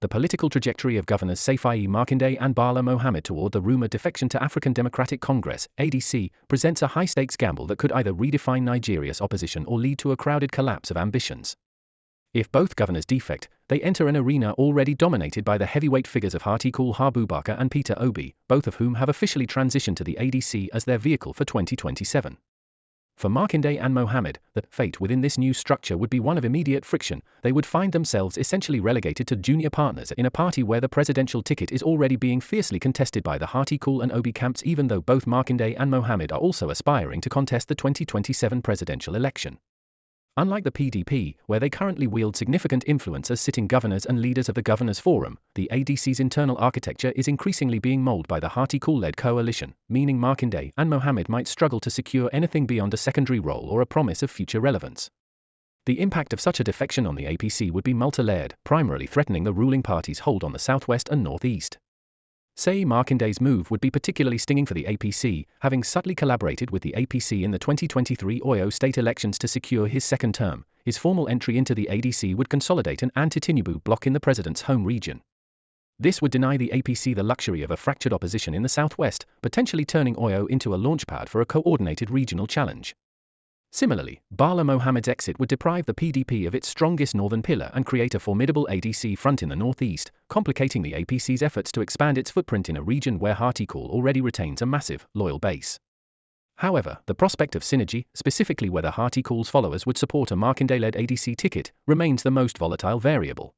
The political trajectory of Governors Saifai Makinde and Bala Mohammed toward the rumored defection to African Democratic Congress, ADC, presents a high-stakes gamble that could either redefine Nigeria's opposition or lead to a crowded collapse of ambitions. If both governors defect, they enter an arena already dominated by the heavyweight figures of Atiku Abubakar and Peter Obi, both of whom have officially transitioned to the ADC as their vehicle for 2027. For Makinde and Mohammed, the fate within this new structure would be one of immediate friction. They would find themselves essentially relegated to junior partners in a party where the presidential ticket is already being fiercely contested by the Atiku and Obi camps, even though both Makinde and Mohammed are also aspiring to contest the 2027 presidential election. Unlike the PDP, where they currently wield significant influence as sitting governors and leaders of the Governors Forum, the ADC's internal architecture is increasingly being molded by the Atiku-led coalition, meaning Makinde and Mohammed might struggle to secure anything beyond a secondary role or a promise of future relevance. The impact of such a defection on the APC would be multi-layered, primarily threatening the ruling party's hold on the southwest and northeast. Say Makinde's move would be particularly stinging for the APC, having subtly collaborated with the APC in the 2023 Oyo state elections to secure his second term. His formal entry into the ADC would consolidate an anti-Tinubu bloc in the president's home region. This would deny the APC the luxury of a fractured opposition in the southwest, potentially turning Oyo into a launchpad for a coordinated regional challenge. Similarly, Bala Mohammed's exit would deprive the PDP of its strongest northern pillar and create a formidable ADC front in the northeast, complicating the APC's efforts to expand its footprint in a region where Atiku already retains a massive, loyal base. However, the prospect of synergy, specifically whether Atiku's followers would support a Makinde-led ADC ticket, remains the most volatile variable.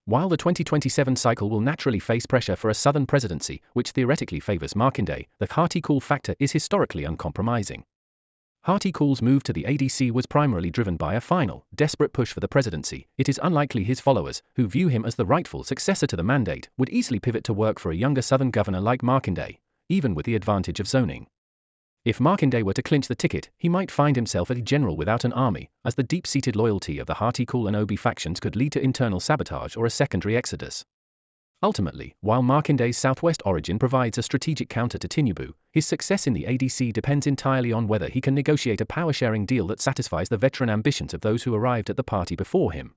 While the 2027 cycle will naturally face pressure for a southern presidency, which theoretically favors Makinde, the Atiku factor is historically uncompromising. Atiku's move to the ADC was primarily driven by a final, desperate push for the presidency. It is unlikely his followers, who view him as the rightful successor to the mandate, would easily pivot to work for a younger southern governor like Makinde, even with the advantage of zoning. If Makinde were to clinch the ticket, he might find himself a general without an army, as the deep-seated loyalty of the Atiku and Obi factions could lead to internal sabotage or a secondary exodus. Ultimately, while Makinde's southwest origin provides a strategic counter to Tinubu, his success in the ADC depends entirely on whether he can negotiate a power-sharing deal that satisfies the veteran ambitions of those who arrived at the party before him.